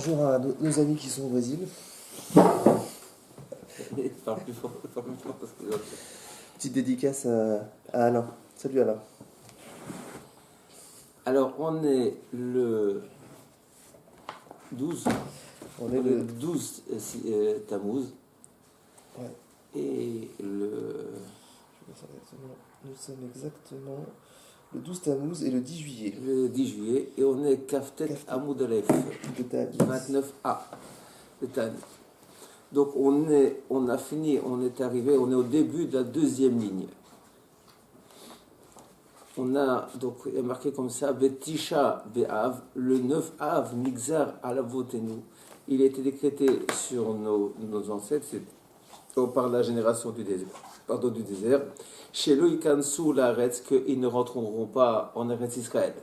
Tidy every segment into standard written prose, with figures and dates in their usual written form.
bonjour à nos amis qui sont au Brésil. Parle plus fort parce que... Petite dédicace à Alain. Salut Alain. Alors, on est le 12. On est le 12 Tammuz. Ouais. Et le... Nous sommes exactement le 12 Tammuz et le 10 juillet. Le 10 juillet. Et on est Kaftet Amoud Aleph. 29A. Le Tan. Donc on est arrivé, on est au début de la deuxième ligne. On a donc marqué comme ça, Betisha Be'av, le 9 Av, Nixar Alavotenu. Il a été décrété sur nos ancêtres, par la génération du désert. Chez Loïkansou l'Aretz, qu'ils ne rentreront pas en Eretz Israël.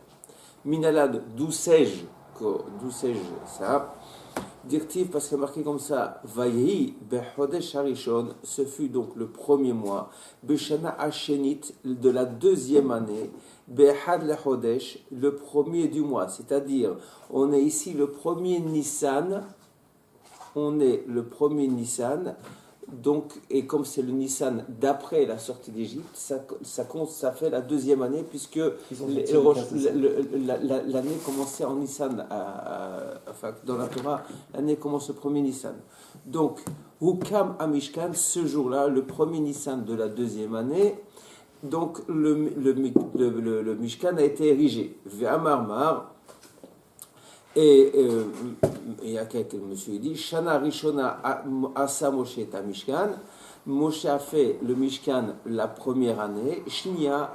Minalad, d'où sais-je ça? Dirtiv, parce qu'il est marqué comme ça, Vayehi bechodesh harishon, ce fut donc le premier mois, beshana hashenit, de la deuxième année, behad lechodesh, le premier du mois, c'est-à-dire, on est ici le premier Nissan, donc, et comme c'est le Nissan d'après la sortie d'Égypte, ça fait la deuxième année, puisque l'année commençait en Nissan, enfin dans la Torah, l'année commence le premier Nissan. Donc, Hukam à Mishkan, ce jour-là, le premier Nissan de la deuxième année, donc le Mishkan a été érigé. Ve'amarmar, et il y a quelqu'un, monsieur, il dit Shana Rishona Asa Moshe et Mishkan. Moshe a fait le Mishkan la première année. Shnia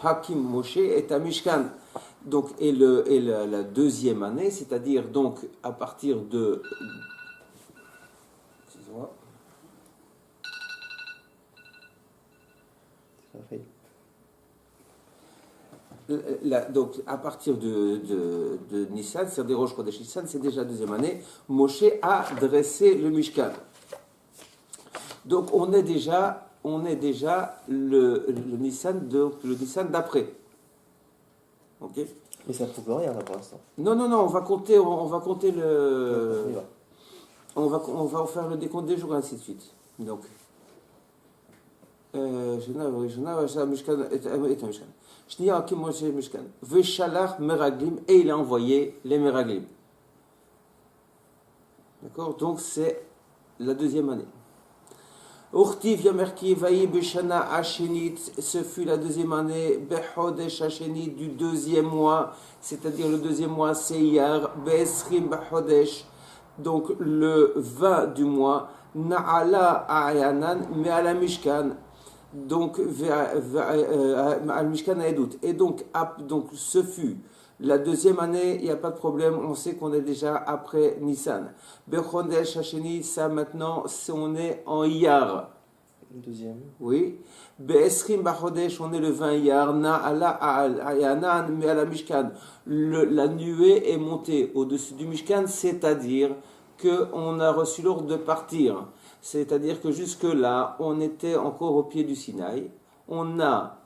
Hakim Moshe et Mishkan. Donc, et la deuxième année, c'est-à-dire donc à partir de. Excusez-moi. Donc, à partir de Nissan, c'est-à-dire Rosh Chodesh Nissan, c'est déjà la deuxième année, Moshe a dressé le Mishkan. Donc, on est déjà le Nissan, le Nissan d'après. Ok. Mais ça ne prouve rien là pour l'instant. Non, on va compter le. On va faire le décompte des jours, ainsi de suite. Donc. Et il a envoyé les Meraglim. D'accord? Donc c'est la deuxième année. Urtiv Yamerki Vaï Beshana Hashenit, ce fut la deuxième année, Bechodesh Hashenit, du deuxième mois, c'est-à-dire le deuxième mois, c'est Iyar, Be'esrim Bechodesh, donc le 20 du mois, Na'ala Ayanan, Me'ala Mishkan. Donc, Al-Mishkan Aedut. Et donc, ce fut la deuxième année, il n'y a pas de problème, on sait qu'on est déjà après Nissan. Bechodesh Hasheni, ça maintenant, on est en Iyar. Deuxième. Oui. Be'esrim Bachodesh, on est le 20 Iyar. Na'ala Ayanan Me'ala Mishkan. La nuée est montée au-dessus du Mishkan, c'est-à-dire qu'on a reçu l'ordre de partir. C'est-à-dire que jusque-là, on était encore au pied du Sinaï. On a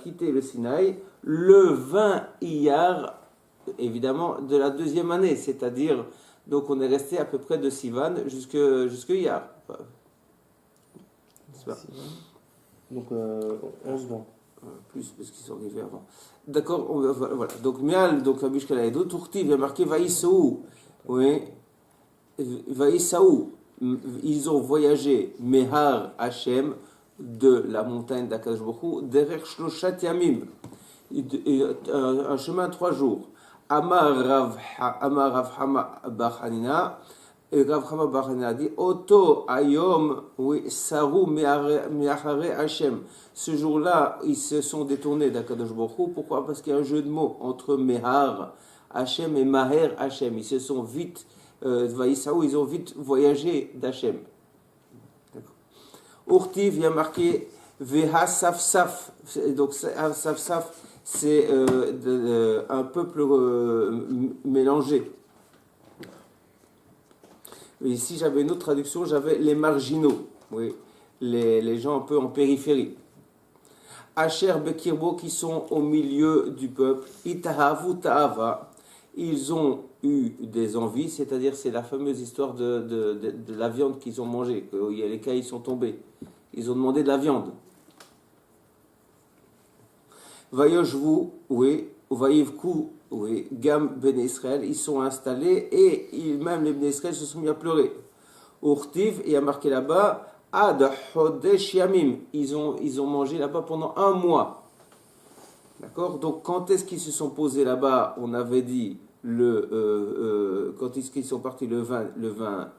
quitté le Sinaï le 20 Iyar, évidemment, de la deuxième année. C'est-à-dire, donc on est resté à peu près de Sivan jusque Iyar. Donc 11 mois. Plus, parce qu'ils sont arrivés avant. D'accord, voilà. Donc, Mial, donc, Mishkan Aedut, Tourti, il y a marqué Vaïsaou. Oui. Vaïsaou. Ils ont voyagé Mehar Hashem de la montagne d'Akadosh Baruch Hu derrière Shloshat Yamim, un chemin 3 jours. Amar Rav Hama Bar Hanina, et Rav Hama Bar Hanina dit Oto Ayom Saru Meachare Hashem. Ce jour-là, ils se sont détournés d'Akadosh Baruch Hu. Pourquoi? Parce qu'il y a un jeu de mots entre Mehar Hashem et Maher Hashem. Ils se sont vite ils ont vite voyagé d'Hachem. Urtiv, il y a marqué Veha Safsaf. Donc, Safsaf, c'est un peuple mélangé. Et ici, j'avais une autre traduction, j'avais les marginaux. Oui, les gens un peu en périphérie. Asher Bekirbo, qui sont au milieu du peuple. Itahavu Ta'ava. ils ont eu des envies, c'est-à-dire c'est la fameuse histoire de la viande qu'ils ont mangée, que les cailles sont tombés. Ils ont demandé de la viande. Vayoshvu, oui, Vayivku, oui, Gam Ben Israël, ils sont installés et même les Ben Israël se sont mis à pleurer. Urtiv, il y a marqué là-bas, Ad Hodesh Yamim, ils ont mangé là-bas pendant un mois. D'accord? Donc quand est-ce qu'ils se sont posés là-bas? On avait dit quand est-ce qu'ils sont partis le 20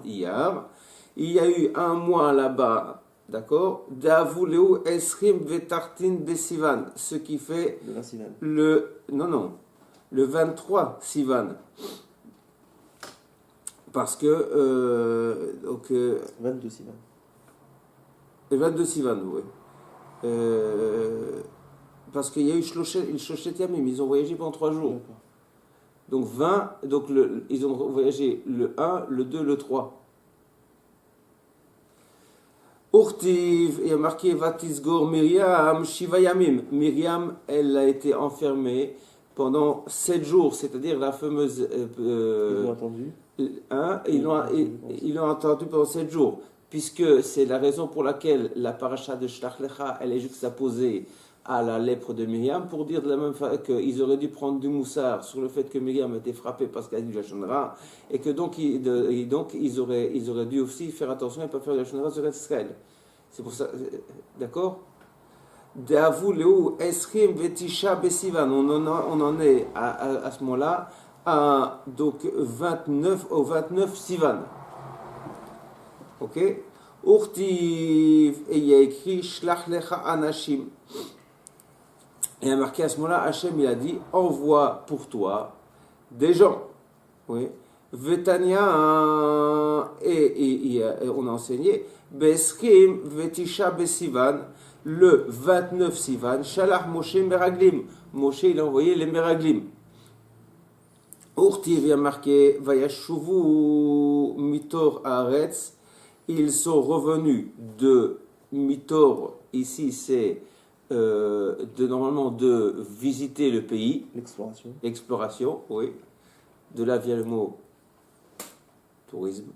Iyar. Il y a eu un mois là-bas. D'accord? Davuleu Esrim Vetartin de Sivan, ce qui fait Le 20 Sivan. le 23 Sivan. Parce que 22 Sivan. le 22 Sivan, oui. Parce qu'il y a eu Shloshet Yamim, ils ont voyagé pendant 3 jours. D'accord. Donc 20, donc ils ont voyagé le 1, le 2, le 3. Urtiv, il y a marqué Vatisgor Myriam Shivayamim. Myriam, elle a été enfermée pendant 7 jours, c'est-à-dire la fameuse. Ils l'ont entendu. Ils l'ont entendu pendant 7 jours, puisque c'est la raison pour laquelle la paracha de Shlach Lecha, elle est juxtaposée à la lèpre de Myriam, pour dire de la même façon qu'ils auraient dû prendre du moussard sur le fait que Myriam était frappée parce qu'elle a dit du Lachon Hara, et que donc ils auraient dû aussi faire attention et ne pas faire du Lachon Hara sur Israël. C'est pour ça, d'accord? Deavu Leu Esrim Vetisha Besivan, on en est à ce moment-là donc 29 au 29 Sivan. Ok? Urtiv, et il y a écrit Shlach Lecha Anashim. Et il y a marqué à ce moment-là, Hachem il a dit, envoie pour toi des gens. Oui. Vetania, et on a enseigné, Beskim Vetisha Besivan, le 29 Sivan, Shalach Moshe Meraglim. Moshe il a envoyé les Meraglim. Urtiv, il y a marqué, Vayashuvu Mitor Haaretz, ils sont revenus de Mitor, ici c'est normalement de visiter le pays. L'exploration, oui. De là vient le mot tourisme.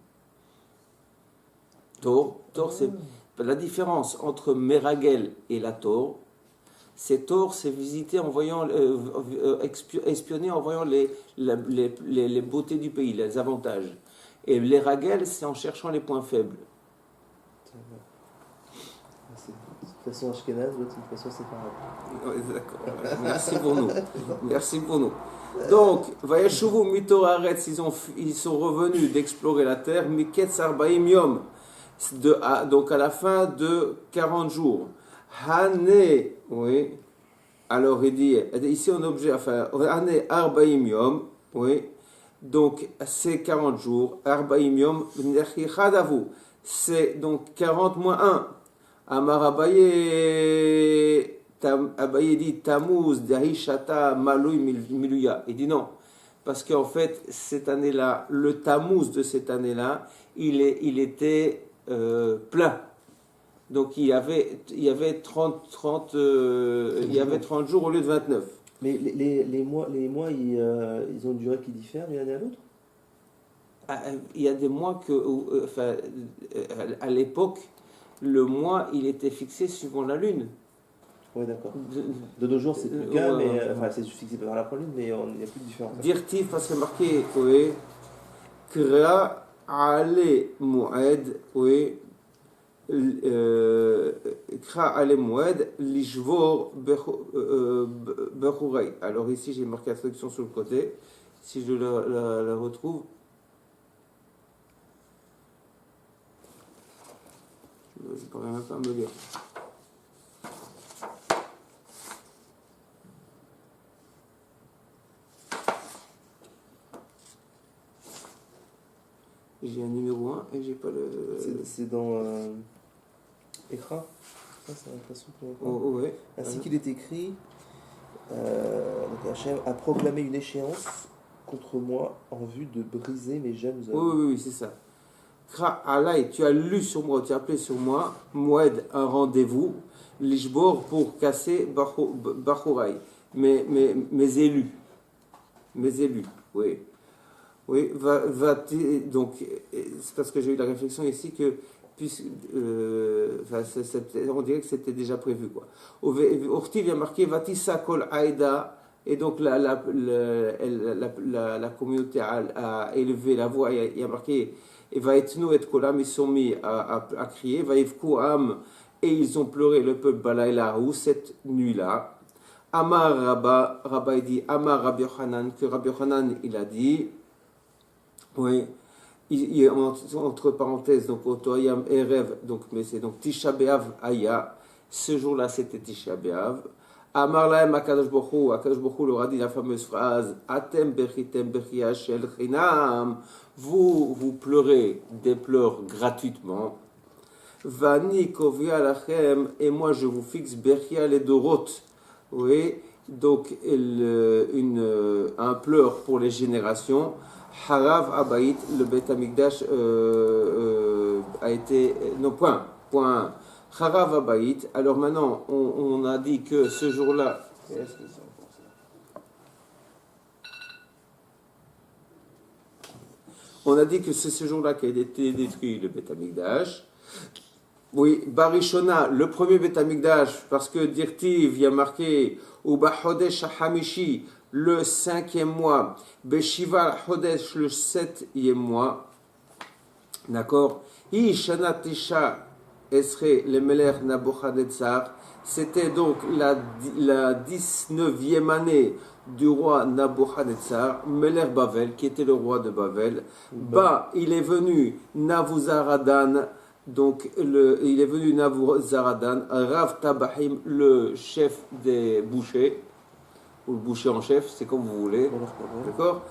Tor, c'est la différence entre Meragel et la Tor. C'est Tor, c'est visiter en voyant, espionner en voyant les beautés du pays, les avantages. Et les Ragel, c'est en cherchant les points faibles. Une façon ashkénaze, l'autre une façon séparate. Oui, d'accord. Merci pour nous. Merci pour nous. Donc, Vayashuvu Mito Haaretz, ils sont revenus d'explorer la terre, Miketz Arbaim Yom, donc à la fin de 40 jours. Hane, oui. Alors il dit, ici on objet, enfin, Hane Arbaim Yom, oui. Donc c'est 40 jours. Arbaim Yom, c'est donc 40 moins 1. Amar Abaye dit Tammuz Dahishata Malui Miluya. Il dit non, parce qu'en fait, cette année-là, le Tammuz de cette année-là, il était plein. Donc il y avait 30 jours au lieu de 29. Mais les mois ils ont une durée qui diffère d'une année à l'autre? Il y a des mois à l'époque, le mois, il était fixé suivant la lune. Oui, d'accord. De nos jours, c'est plus le cas, mais c'est fixé par la lune, mais il n'y a plus de différence. Dirtif, parce que marqué, oui, Kra Ale Moed, oui, Kra Ale Moed, Lishvor Bechurai. Alors ici, j'ai marqué la traduction sur le côté, si je la retrouve. Je ne pourrais même pas me lire. J'ai un numéro 1 et j'ai pas le. C'est dans Écran. Ça, c'est la façon pour ouais. Ainsi qu'il est écrit, donc Hachem a proclamé une échéance contre moi en vue de briser mes jeunes hommes. Oui, c'est ça. Alay, tu as lu sur moi, tu as appelé sur moi, Moed, un rendez-vous, Lishbor pour casser Bachouraï, mes élus. mes élus, oui. Oui, donc, c'est parce que j'ai eu la réflexion ici que, on dirait que c'était déjà prévu, quoi. Orti vient marquer Vatissa kol aïda, et donc la communauté a élevé la voix, il y a marqué, et Vaetnu et kolam, ils sont mis à crier, Vaivku am, et ils ont pleuré le peuple Balaïla, ou cette nuit-là. Amar Rabba, il dit, Amar Rabbi Yochanan, que Rabbi Yochanan, il a dit, oui, entre parenthèses, donc Otoyam Erev, donc, mais c'est donc Tisha B'Av Aya, ce jour-là c'était Tisha B'Av. Amar Lahem Akadosh Baruch Hu leur a dit la fameuse phrase Atem Bechitem Bechia Shel Chinam, vous pleurez des pleurs gratuitement. Vani Kovia Lachem, et moi je vous fixe Bechia les Dorot. Oui, donc un pleur pour les générations. Harav Abaït, le Beth Amikdash a été. Non, point. Harav Abaït. Alors maintenant, on a dit que ce jour-là. On a dit que c'est ce jour-là qu'a été détruit le Beth Amikdash. Oui, Barishona, le premier Beth Amikdash, parce que Dirtiv, il y a marqué Uba Chodesh Hamishi, le 5e mois, Beshiva Chodesh, le 7e mois, d'accord, Hi Shana Tisha Esre, le Meler Nabuchodonosor, c'était donc la 19e année du roi Nabuchodonosor, Meler Bavel, qui était le roi de Bavel. Il est venu Nabuzaradan. Donc, il est venu Nabuzaradan, Rav Tabahim, le chef des bouchers, ou le boucher en chef, c'est comme vous voulez, d'accord.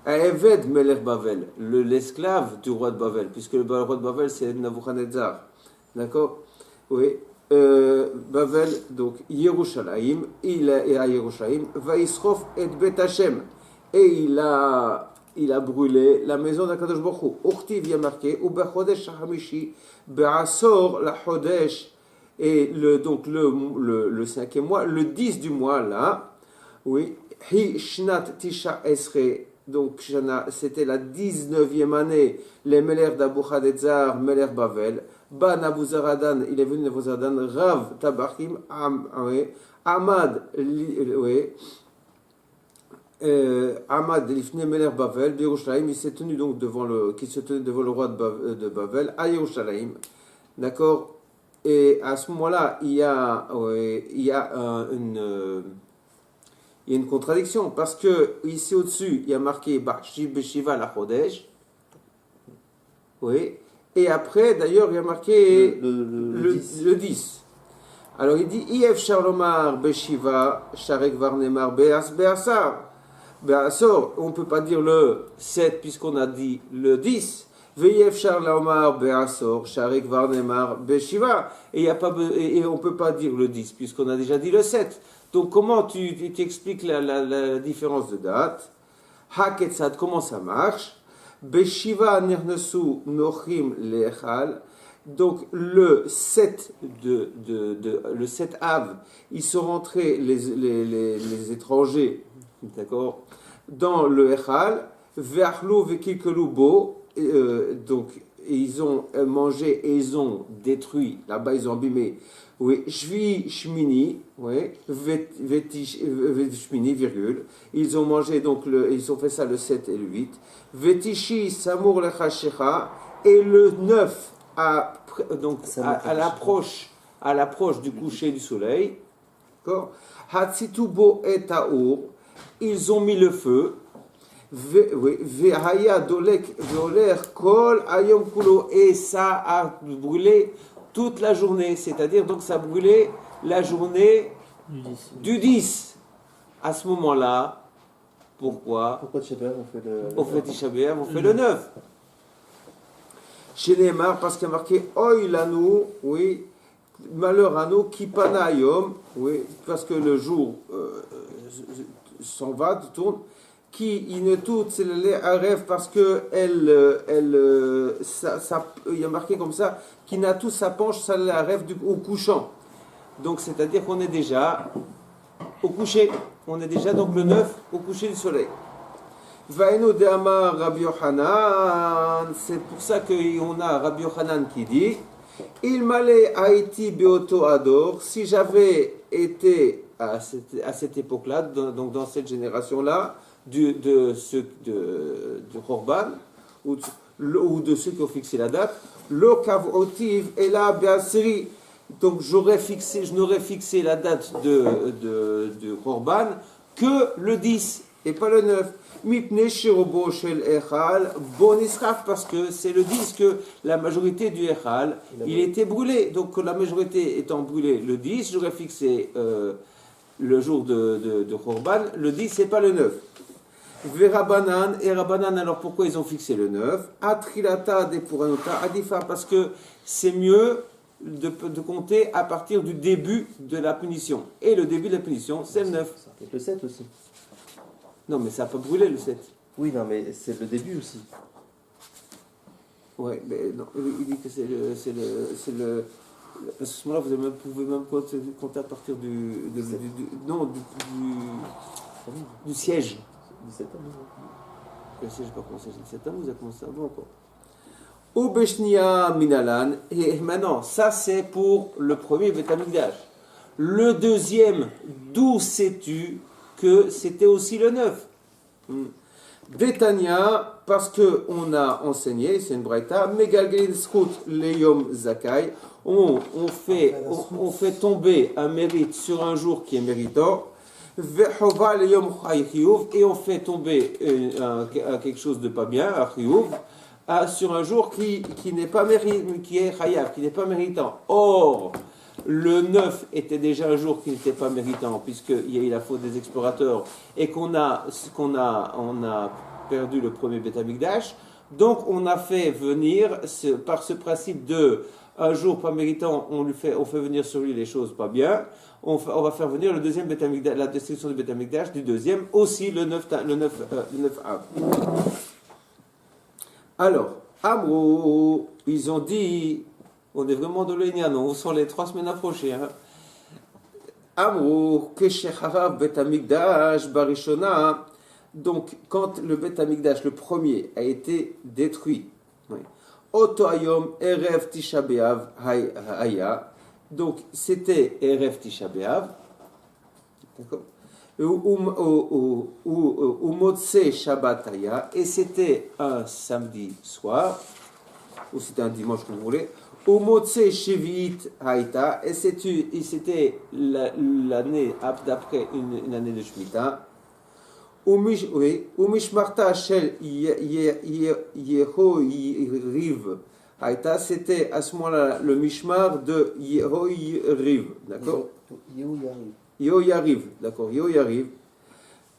Eved Meler Bavel, l'esclave du roi de Bavel, puisque le roi de Bavel c'est Nabuchodonosor, d'accord. Oui, Bavel, donc Yerushalayim, il est à Yerushalayim, Vaisrof et Bet Hashem, et il a brûlé la maison d'Akadosh Baruch Hu. Urtiv y a marqué, ou Bechodesh Hamishi, Be'asor la Chodesh, et donc le 5e mois, le 10 du mois là, oui, Hi Shnat Tisha Esre, donc c'était la 19e année, les Meler d'Nabuchodonosor, Meler Bavel, Nabuzaradan, il est venu Nabuzaradan, Rav Tabachim, Amad, oui, Ahmad Lifne Meler Bavel, Yerushalayim, il s'est tenu donc devant le roi de Bavel, à Yerushalayim, d'accord. Et à ce moment-là, il y a une contradiction, parce que ici au-dessus, il y a marqué Beshiva la Chodesh, oui, et après, d'ailleurs, il y a marqué le 10. Alors il dit If Shalomar Beshiva, Sharek Varnemar Beasar. On ne peut pas dire le 7 puisqu'on a dit le 10. Veyev Shalomar Beasor, Sharek Varnemar Beshiva. Et on ne peut pas dire le 10 puisqu'on a déjà dit le 7. Donc comment tu expliques la différence de date? Haketsad, comment ça marche? Beshiva Nirnesu Nochim Lechal. Donc le 7 le 7 Av, ils sont rentrés les étrangers, d'accord, dans le Echal, Ve'achlu ve'kilkelu bo, donc ils ont mangé et ils ont détruit, là-bas ils ont abîmé, oui, Shvi Shmini, oui, Shmini, virgule, ils ont mangé, donc ils ont fait ça le 7 et le 8, Vetishi Samur Lechashecha, et le 9, donc à l'approche du coucher du soleil, Hatsitubo et Taour, ils ont mis le feu, Vehaya Dolek Veoler Kol Ayom Kulo, et ça a brûlé toute la journée, c'est-à-dire donc ça a brûlé la journée du 10. À ce moment-là, pourquoi Tisha B'Av on fait Tisha B'Av, on fait le 9. Chez Neymar, parce qu'il y a marqué Oy Lanu, oui, malheur à nous, Kipana Ayom, oui, parce que le jour s'en va, tourne, qui ne tout, c'est un rêve, parce que il y a marqué comme ça, qui n'a tout sa penche, ça la rêve au couchant. Donc c'est-à-dire qu'on est déjà au coucher, on est déjà donc le 9 au coucher du soleil. Vainu de Amar Rabbi Yochanan, c'est pour ça qu'on a Rabbi Yochanan qui dit il m'allait Haïti Beoto Ador, si j'avais été à cette époque-là, donc dans cette génération-là, du Korban, ou de ceux qui ont fixé la date, le Kavotiv et la Beasri, donc je n'aurais fixé la date de Korban que le 10 et pas le 9. Parce que c'est le 10 que la majorité du Echal, il était brûlé. Donc la majorité étant brûlée le 10, j'aurais fixé le jour de Korban, le 10 et pas le 9. Verabanan, et Rabanan, alors pourquoi ils ont fixé le 9? Atrilata de Puranota Adifa, parce que c'est mieux de compter à partir du début de la punition. Et le début de la punition, c'est le 9. Ça peut être le 7 aussi. Non, mais ça n'a pas brûlé le 7. Oui, non, mais c'est le début aussi. Ouais, mais non, il dit que c'est le. À ce moment-là, vous pouvez même compter à partir du siège. 17 ans. Le siège, pas commencé 17 ans, vous avez commencé avant encore. Obeshnia Minalan, et maintenant, ça c'est pour le premier Beth Amikdash. Le deuxième, d'où sais-tu que c'était aussi le 9? Betania, parce qu'on a enseigné, c'est une braïta, Megalgelin Skut Leyom Zakai, on fait tomber un mérite sur un jour qui est méritant, Vechova Leyom Chaychiyuv, et on fait tomber quelque chose de pas bien, un chiyuv, sur un jour qui n'est pas qui est chayav, qui n'est pas méritant. Or, le 9 était déjà un jour qui n'était pas méritant, puisqu'il y a eu la faute des explorateurs, et qu'on a perdu le premier Beth Amikdash. Donc, on a fait venir, par ce principe de un jour pas méritant, on fait venir sur lui les choses pas bien. On va faire venir le deuxième Beth Amikdash, la destruction du Beth Amikdash du deuxième, aussi le 9 Av. Alors, Amrou, ils ont dit, on est vraiment dans le Inyan, on sent les 3 semaines approchées. Amrou, Keshecharav Beth Amikdash Barishona. Donc, quand le Beth Amikdash, le premier, a été détruit, Oto Ayom Erev Tisha B'Av Haya, donc c'était Erev Tisha B'Av, d'accord, ou Motse Shabbat Haya, et c'était un samedi soir, ou c'était un dimanche comme vous voulez, ou Motse Shevit Haïta, et c'était l'année d'après une année de Shemitah. Umishmarta Shel Yehoyriv Haïta, c'était à ce moment-là le Mishmar de Yehoyriv, d'accord? Yehoyariv, d'accord, Yehoyariv.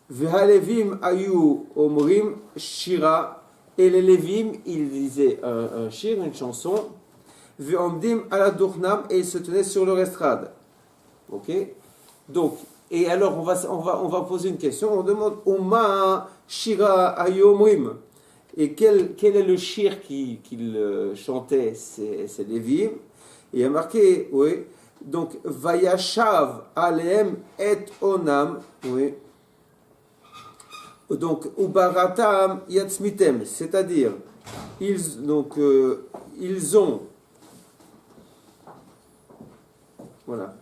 V'halevim ayu omrim shira, et les Lévim, ils disaient un shir, une chanson. V'omdim ala durhnam, et ils se tenaient sur leur estrade. Ok? Donc, et alors on va poser une question, on demande Oma shira ayu omrim, et quel est le shir qu'il chantait, ces Lévim? Et il y a marqué, oui, donc Vayashav aleem et onam, oui. Donc ubaratam yatsmitem, c'est-à-dire ils ont, voilà.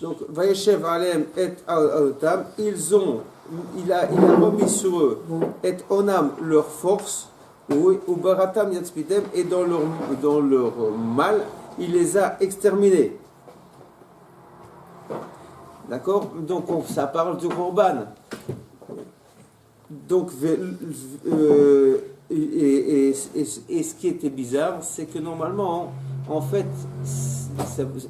Donc Vayashav aleem et otam, il a remis sur eux et onam leur force. Oui, ubaratam yatsmitem, et dans leur mal, il les a exterminés. D'accord? Donc ça parle du Korban. Donc, et ce qui était bizarre, c'est que normalement, en fait,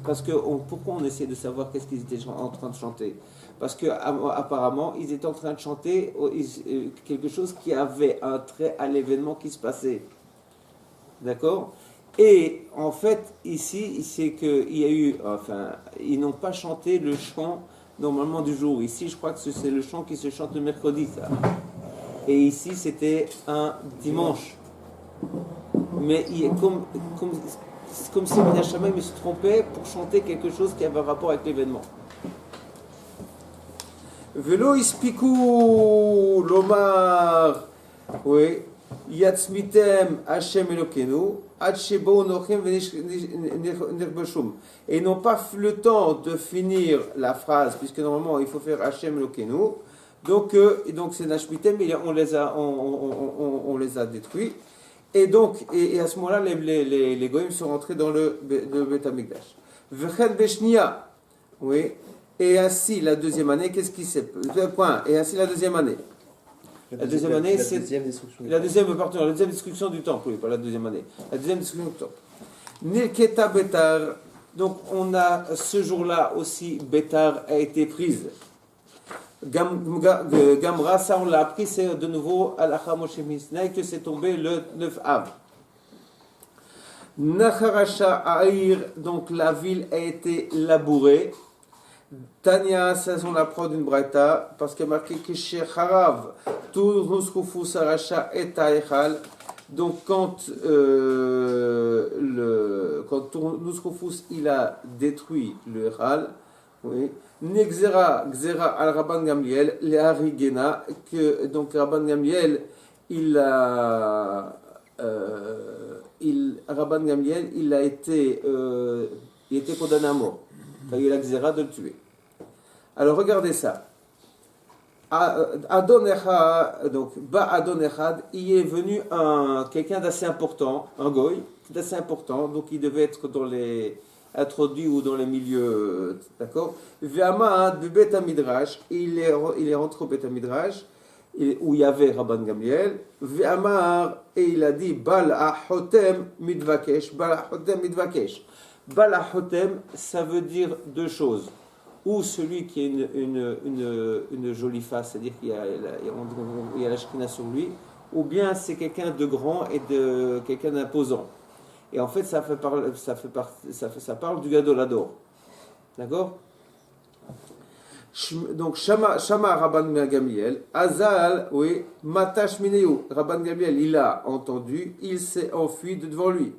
parce que pourquoi on essaie de savoir qu'est-ce qu'ils étaient en train de chanter? Parce que apparemment, ils étaient en train de chanter quelque chose qui avait un trait à l'événement qui se passait. D'accord? Et en fait, ici, c'est qu'il y a eu, ils n'ont pas chanté le chant normalement du jour. Ici, je crois que c'est le chant qui se chante le mercredi, ça. Et ici, c'était un dimanche. Mais comme si Mina Shammai se trompait pour chanter quelque chose qui avait un rapport avec l'événement. Velo ispiku lomar, oui, yatsmitem Hashem Elokenu, ad shebo nochem v'nirbeshum. Et ils n'ont pas le temps de finir la phrase, puisque normalement il faut faire Hashem Elokenu. Donc c'est Nashmitem, mais on les a détruits. Et donc, et à ce moment-là, les goyim sont rentrés dans le Beth Amikdash. V'chen beshnia, oui. Et ainsi, la deuxième année, qu'est-ce qui s'est point. Et ainsi, la deuxième année. La deuxième année, c'est la deuxième destruction du temple, oui, pas la deuxième année. La deuxième destruction du temple. Nilketa Betar. Donc, on a ce jour-là aussi, Betar a été prise. Gamra, ça on l'a appris, c'est de nouveau Alacha Moshe Misnai que c'est tombé le 9 av. Nacharasha Aïr, donc la ville a été labourée. Tania, ça on apprend d'une braïta, parce que marqué que chez Harav, tout Nuskoufu Sarasha et Taïchal. Donc quand Nuskoufu il a détruit le Hal, oui. Nexera, Xera al Rabban Gamliel, le Harigena, que donc Rabban Gamliel, Rabban Gamliel, il a été condamné à mort. Il a Xera de le tuer. Alors regardez ça. Adon Echad, donc Ba Adon Echad, il est venu quelqu'un d'assez important, un goy, d'assez important, donc il devait être introduit ou dans les milieux, d'accord. Ve'amad bebet midrash, il est rentré au Bet Midrash où il y avait Rabban Gamliel. Ve'amar, et il a dit Bal Ahotem Midvakesh, Bal Ahotem Midvakesh. Bal Ahotem, ça veut dire deux choses. Ou celui qui a une jolie face, c'est-à-dire qu'il y a la Shekhina sur lui, ou bien c'est quelqu'un de grand et de quelqu'un d'imposant. Et en fait, ça parle du Gadolador. D'accord? Donc, Shama Rabban Gamliel, Azal, oui, Matash Mineu, Rabban Gamliel, il a entendu, il s'est enfui de devant lui.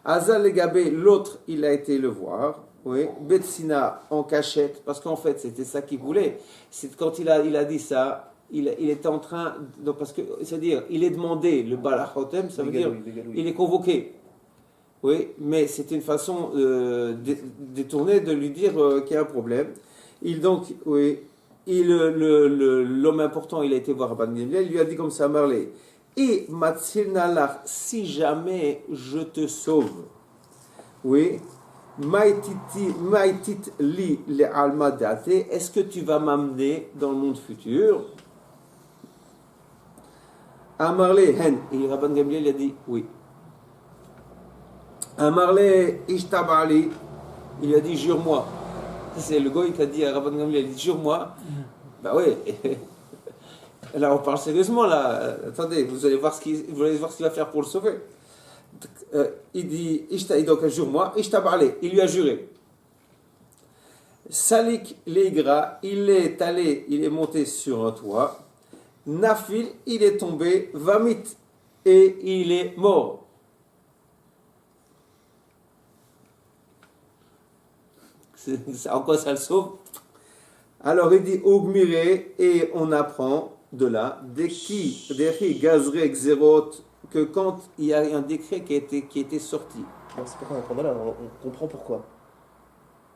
Azal Legabé, l'autre, il a été le voir, oui, Betsina en cachette, parce qu'en fait, c'était ça qu'il voulait. C'est quand il a dit ça, il était en train, donc parce que, c'est-à-dire, il est demandé, le Balachotem, ça veut dire, il est convoqué. Oui, mais c'était une façon détournée de lui dire qu'il y a un problème. L'homme important, il a été voir Rabban Gamliel, il lui a dit comme ça à Marley, et Matzil Nalach, si jamais je te sauve, oui, Maïtit li le alma date, est-ce que tu vas m'amener dans le monde futur? À Marley, et Rabban Gamliel a dit oui. Amarle Ishtabali, il lui a dit jure-moi. C'est le goy qui a dit à Rabban Gamliel, il a dit jure-moi. Ben oui. Là on parle sérieusement là. Attendez, vous allez voir ce qu'il va faire pour le sauver. Il dit donc jure-moi. Ishtabali, il lui a juré. Salik Leigra, il est monté sur un toit. Nafil, il est tombé. Vamit, et il est mort. En quoi ça le sauve? Alors il dit Ogmiré, et on apprend de là, Dechi Gazre Xerot, que quand il y a un décret qui a été sorti. Alors c'est pourquoi on apprend de là, on comprend pourquoi.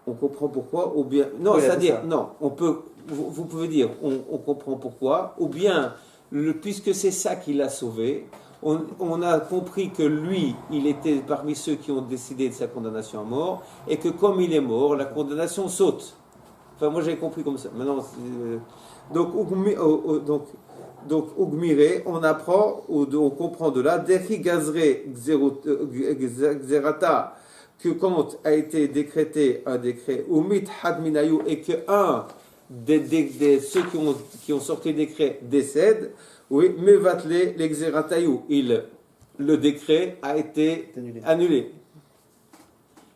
On comprend pourquoi, ou bien. Non, oui, c'est-à-dire, non, vous pouvez dire, on comprend pourquoi, ou bien, puisque c'est ça qui l'a sauvé, on a compris que lui, il était parmi ceux qui ont décidé de sa condamnation à mort, et que comme il est mort, la condamnation saute. Enfin, moi j'ai compris comme ça. Maintenant, donc Ugmiré, on apprend, on comprend de là, Dechi Gazre Xerata, que quand a été décrété un décret, Umit Hadminayu, et que un de ceux qui ont sorti le décret décède, oui, Mevatle l'exeratayou, le décret a été annulé.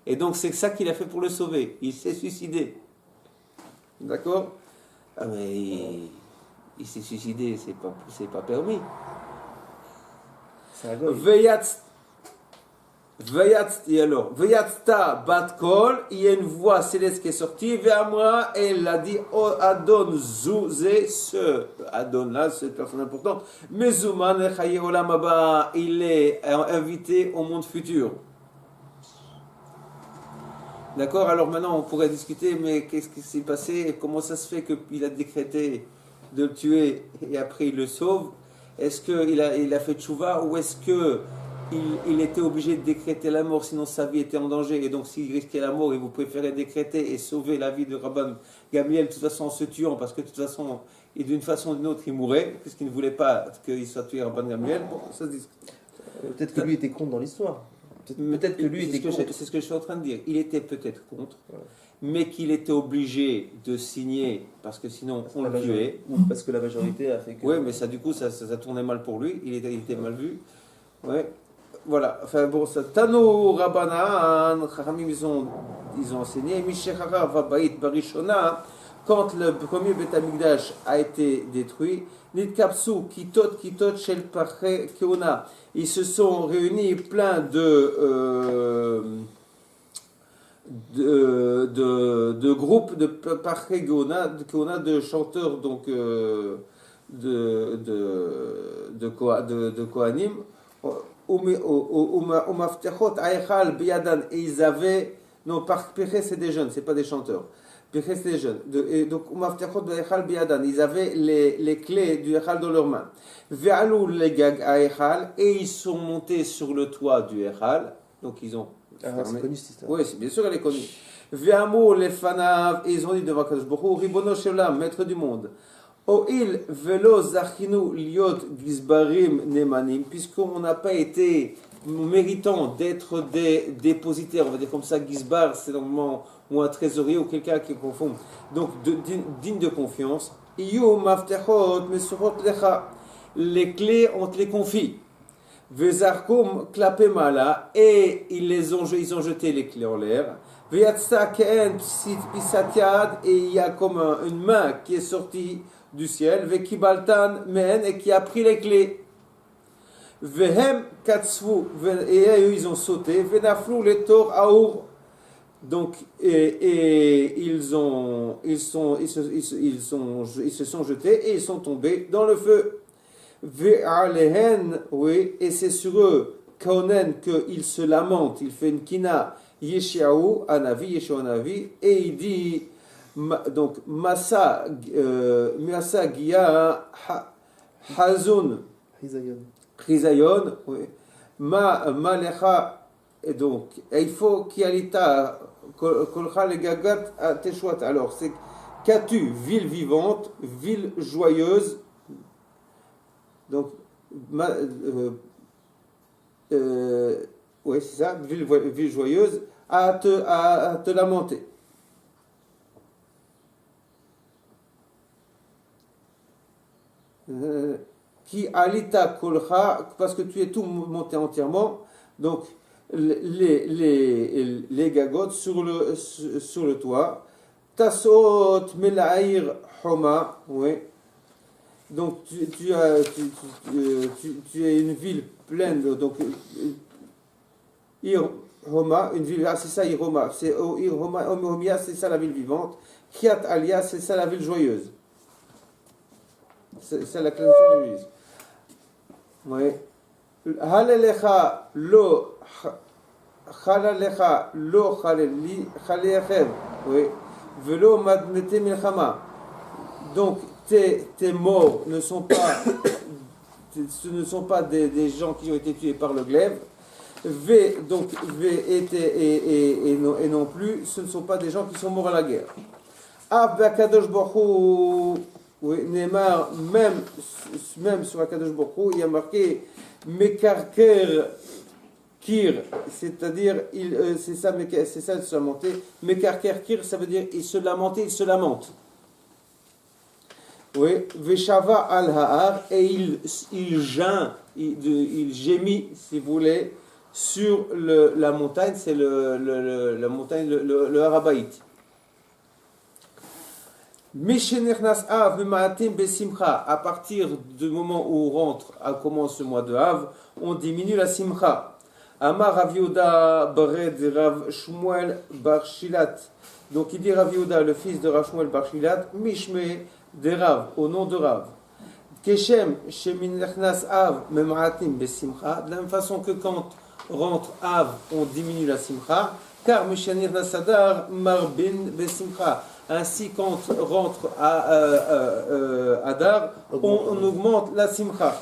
Et donc c'est ça qu'il a fait pour le sauver. Il s'est suicidé. D'accord? Ah mais il s'est suicidé, c'est pas permis. C'est un goy. Et alors, Vayatsta bat kol, il y a une voix céleste qui est sortie, Ve'amra, elle a dit, oh, Adon Zouzé, ce Adon là, cette personne importante, Mezuman Chaye Olam Haba, il est invité au monde futur. D'accord, alors maintenant on pourrait discuter, mais qu'est-ce qui s'est passé, comment ça se fait qu'il a décrété de le tuer et après il le sauve? Est-ce qu'il a fait tchouva ou est-ce que il était obligé de décréter la mort, sinon sa vie était en danger, et donc s'il risquait la mort, et vous préférez décréter et sauver la vie de Rabban Gamliel, de toute façon en se tuant, parce que de toute façon, et d'une façon ou d'une autre, il mourrait, puisqu'il ne voulait pas qu'il soit tué Rabban Gamliel. Bon, ça se dit. Peut-être que lui était contre dans l'histoire. Peut-être que lui était contre. C'est ce que je suis en train de dire. Il était peut-être contre, mais qu'il était obligé de signer, parce que sinon on le tuait. Ou parce que la majorité a fait que... Oui, mais ça du coup, ça tournait mal pour lui, il était mal vu. Ouais. Voilà, enfin bon, ça. Tano Rabbanan, Chachamim, ils ont enseigné, Mishechara Vabait Barishona, quand le premier Beth Amikdash a été détruit, Nitkapsu, Kitot, Shel Parche Keona, ils se sont réunis plein de groupes de Parche Keona, de chanteurs, donc de Kohanim. Et ils avaient, non, Péché c'est des jeunes, c'est pas des chanteurs. Péché c'est des jeunes. Et donc, ils avaient les clés du Echal dans leurs mains. Et ils sont montés sur le toit du Echal. Donc ils ont. c'est connu cette histoire. Oui, bien sûr, elle est connue. Et ils ont dit devant Kadosh Baruch Hu, Ribono Shelam, maître du monde. O'il velo zachinu liot gizbarim nemanim, puisqu'on n'a pas été méritant d'être des dépositaires, on va dire comme ça, gizbar, c'est normalement ou un trésorier ou quelqu'un qui confond, donc digne de confiance. Iyu maftechot mesurot lecha, les clés on te les confie. Vezarkum klape mala, et ils ont jeté les clés en l'air. Veyatsa keen pisatiad, et il y a comme une main qui est sortie du ciel, Vekibaltan men, et qui a pris les clés. Vehem katsvu, et eux ils ont sauté, Venaflou les tor aour. Donc, et ils se sont jetés et ils sont tombés dans le feu. Ve'alehen, oui, et c'est sur eux, Konen, qu'il se lamente, il fait une kina, Yeshaou, Anavi, et il dit, donc, Masa Gia Hazun Chizayon, oui. Malecha, et donc, il faut Kialita Kolcha le Gagat à Teshwat. Alors, c'est qu'as-tu, ville vivante, ville joyeuse, donc, oui, c'est ça, ville joyeuse, à te lamenter. Qui alita kolcha, parce que tu es tout monté entièrement, donc les gagotes sur le toit. Tasot melaïr homa, oui. Donc tu es une ville pleine de, donc Ir Homa, une ville, c'est ça Ir Homa, c'est Ir Homa, Homia, c'est ça la ville vivante. Kiat Alia, c'est ça la ville joyeuse. C'est la création de l'église. Oui. Halelecha lo Halalecha lo Haleli Halechem. Oui. Velo madmete milchama. Donc tes morts ne sont pas ce ne sont pas des gens qui ont été tués par le glaive. Donc et non plus, ce ne sont pas des gens qui sont morts à la guerre. Abakadosh Baruch Hu, oui, Neymar, même sur Akadosh Baruch Hu, il y a marqué Mekarker Kir, c'est-à-dire c'est ça de se lamenter. Mekarker Kir, ça veut dire il se lamente. Oui, Veshava al-Ha'ar, et il gémit, si vous voulez, sur la montagne, c'est la montagne, le Harabaït. À partir du moment où on commence ce mois de Av, on diminue la simcha. Amar Rav Yehuda Bared Rav Shmuel Bar Shilat. Donc il dit Rav Yehuda, le fils de Rav Shmuel Bar Shilat, Mishme de Rav, au nom de Rav. Keshem Sheminachnas Av Memratim Besimcha. De la même façon que quand rentre Av, on diminue la Simcha. Car Mishanir Nasadar Marbin Besimcha. Ainsi, quand rentre Adar, on augmente la Simcha.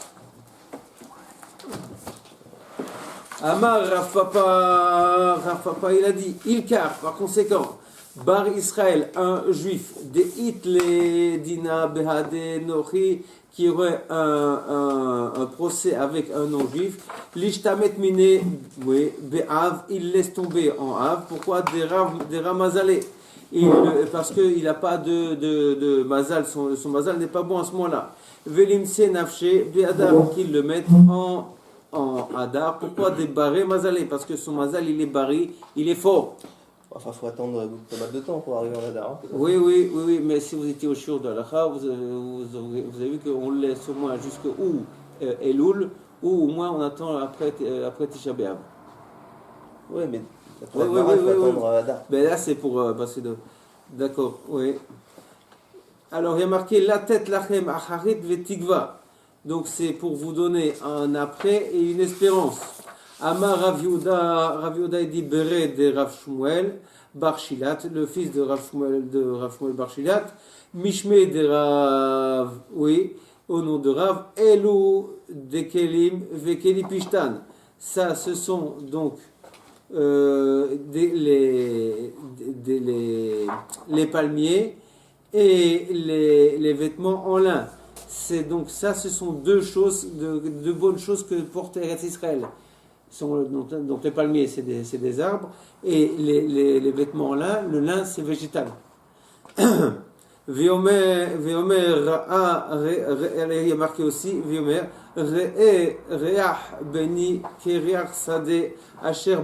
Amar Rav Papa, il a dit, Ilkar, par conséquent, Bar Israël, un juif, de Hitle Dina Behade Nochi, qui aurait un procès avec un non-juif, Lishtamet Mine, oui, Be'av, il laisse tomber en Av. Pourquoi? Des Ramazalé. Parce qu'il n'a pas de Mazal, son Mazal n'est pas bon à ce moment-là. Velimse Nafshe, Be'adar, qu'il le mette en Hadar. Pourquoi des barrés Mazalé? Parce que son Mazal, il est barré, il est fort. Enfin, il faut attendre pas mal de temps pour arriver en Hadar. Hein. Oui, mais si vous étiez au Shiur de Halakha, vous avez vu qu'on le laisse au moins jusqu'au Elul, ou au moins on attend après Tisha B'Av. Oui, mais après il faut attendre Hadar. Ben là, c'est pour passer de... D'accord, oui. Alors, il y a marqué la tête lachem acharit vetigva. Donc, c'est pour vous donner un après et une espérance. Amar Rav Yehuda dit Beret de Rav Shmuel Bar Shilat, le fils de Rav Shmuel Bar Shilat, Mishme de Rav, oui, au nom de Rav, Elu de Kelim Vekeli Pishtan. Ça, ce sont donc les palmiers et les vêtements en lin. C'est donc ça, ce sont deux choses, de bonnes choses que porte Eretz Israël. Donc les palmiers, c'est des arbres, et les vêtements en lin, le lin, c'est végétal. Viomer, il y a marqué aussi, Viomer, Re'ah beni keriach sade asher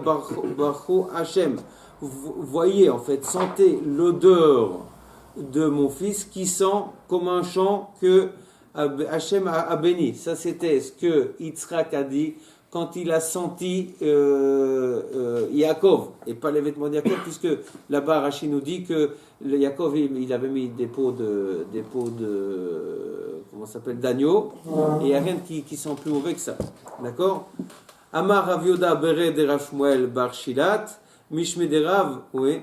barcho Hashem. Voyez, en fait, sentez l'odeur de mon fils qui sent comme un champ que Hashem a béni. Ça, c'était ce que Yitzhak a dit quand il a senti Yaakov, et pas les vêtements de Yaakov, puisque là-bas Rachid nous dit que le Yaakov, il avait mis des pots de comment ça s'appelle, d'agneau, et il n'y a rien qui sent plus mauvais que ça. D'accord? Amar Rav Yehuda Beret de Rav Shmuel Bar Shilat, Mishme de Rav, oui,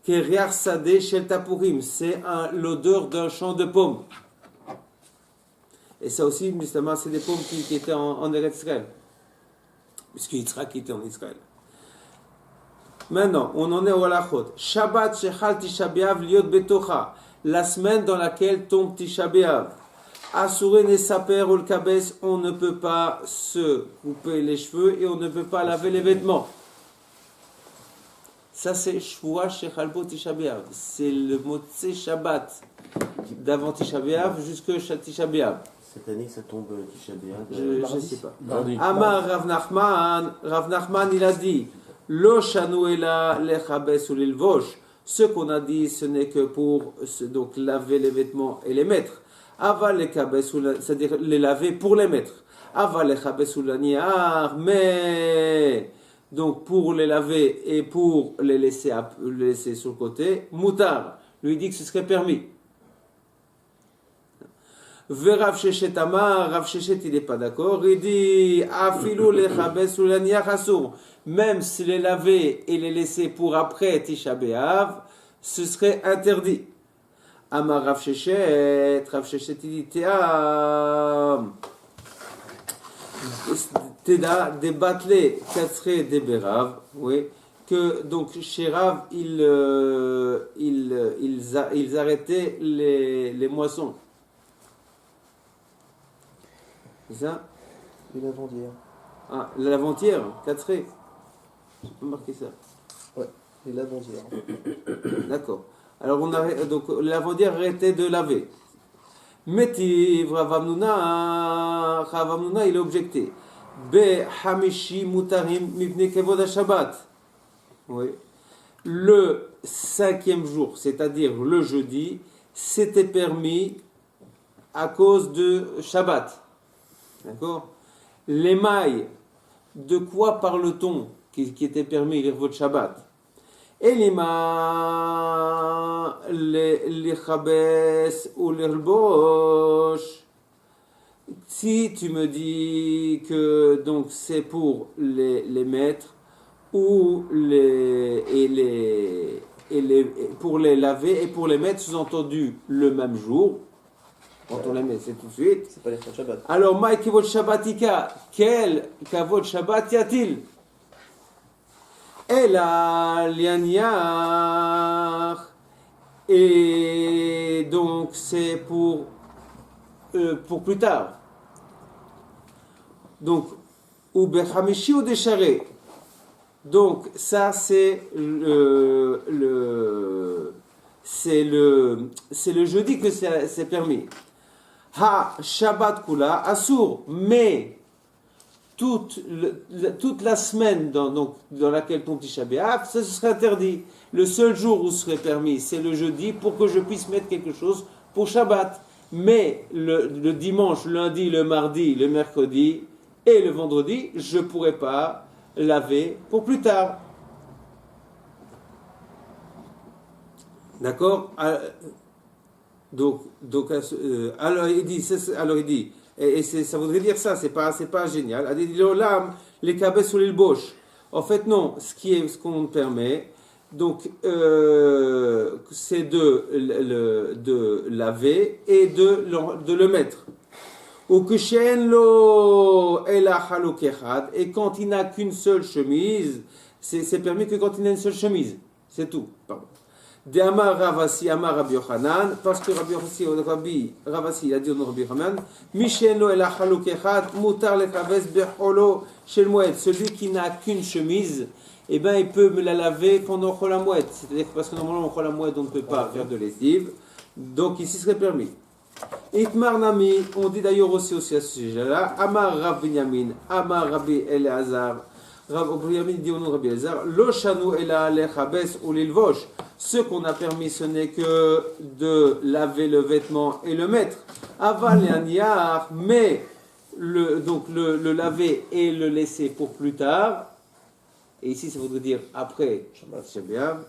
Keriach Sadeh Shel Tapurim, c'est l'odeur d'un champ de pommes. Et ça aussi, justement, c'est des pommes qui étaient en Eretz Israël. Puisque Yitzhak était en Israël. Maintenant, on en est au halachot. Shabbat shechal Tisha B'Av liot betocha. La semaine dans laquelle tombe Tisha B'Av. Asure nesaper ol kabes. On ne peut pas se couper les cheveux et on ne peut pas laver les vêtements. Ça, c'est Shvua shechal bo Tisha B'Av. C'est le Motzei Shabbat d'avant Tisha B'Av jusqu'à Tisha B'Av. Cette année, ça tombe Tisha B'Av. Je ne sais pas. Amar Rav Nachman, il a dit Lo shanu ela lechabes ou l'ilvosh. Ce qu'on a dit, ce n'est que pour donc laver les vêtements et les mettre. Aval lechabes, c'est-à-dire les laver pour les mettre. Aval lechabes ou l'aniar, mais donc pour les laver et pour les laisser sur le côté, Moutar lui dit que ce serait permis. Rav Sheshet Amar, Rav Sheshet il n'est pas d'accord, il dit Afilou lechabes ou l'aniar assour. Même si les laver et les laisser pour après Tisha B'Av, ce serait interdit. Amar Rav Sheshet il dit Teda débattle katsre de Berav, oui, que donc chez Rav ils arrêtaient les moissons. C'est ça? Et l'avant-hier. Ah, l'avant-hier, katsre. J'ai pas marqué ça. Ouais, et l'avant-hier. D'accord. Alors donc l'avant-hier arrêtait de laver. Metiv Rav Hamnouna il a objecté. Be hamishi mutarim mibne kevod ha-Shabbat. Oui. Le 5e jour, c'est-à-dire le jeudi, c'était permis à cause de Shabbat. D'accord? Les mailles de quoi parle-t-on qui était permis, l'Irvot Shabbat? Elima, les Chabes ou l'Irbosh. Si tu me dis que donc c'est pour les maîtres ou pour les laver et pour les mettre, sous-entendu le même jour, quand on les met, c'est tout de suite. C'est pas les Shabbat. Alors, Maï Kavod Shabbatika, quel Kavod Shabbat y a-t-il? Ela lianiach. Et donc, c'est pour plus tard. Donc, ou Bechamishi ou Desharé. Donc, ça, c'est le jeudi que c'est permis. Ha Shabbat Kula Asur, mais toute la semaine dans laquelle tombe Tisha B'Av, ça serait interdit. Le seul jour où ce serait permis, c'est le jeudi pour que je puisse mettre quelque chose pour Shabbat. Mais le dimanche, le lundi, le mardi, le mercredi et le vendredi, je ne pourrais pas laver pour plus tard. D'accord? Donc, alors il dit, et ça voudrait dire ça, c'est pas génial. Il dit, les cabesses ou les boches. En fait, non, ce qu'on permet, donc, c'est de laver et de le mettre. Et quand il n'a qu'une seule chemise, c'est permis que quand il a une seule chemise. C'est tout. Pardon. De Amar Ravasi, Amar Rabbi Yochanan, parce que Ravasi a dit au Rabbi Yochanan, Misheno el achaluk echad, mutar lechaves becholo shel moed. Celui qui n'a qu'une chemise, eh ben il peut me la laver pendant Chol HaMoed. C'est-à-dire parce que normalement, en Chol HaMoed, on ne peut pas faire de lessive. Donc ici, ce serait permis. Itmar Nami, on dit d'ailleurs aussi à ce sujet-là, Amar Rav Binyamin, Amar Rabbi Eleazar. Rav Binyamin dit au nom de Rabbi Eleazar, Lo shanu ela lechabes ou lilvosh. Ce qu'on a permis, ce n'est que de laver le vêtement et le mettre. Aval et aniar, mais le laver et le laisser pour plus tard. Et ici, ça voudrait dire après Shabbat B'Av.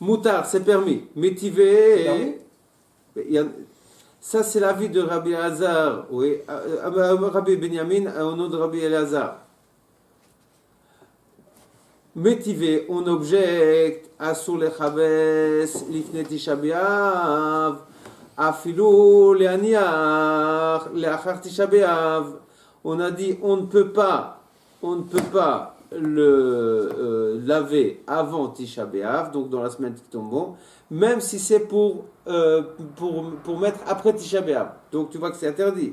Moutar, c'est permis. Métivé. Ça, c'est l'avis de Rabbi Elazar. Oui, Rabbi Binyamin au nom de Rabbi Elazar. Métivé, on objecte Asur lechabes lifnei Tisha B'Av, afilu leaniach leachar Tisha B'Av. On a dit on ne peut pas le laver avant Tisha B'Av, donc dans la semaine qui tombe bon, même si c'est pour mettre après Tisha B'Av. Donc tu vois que c'est interdit.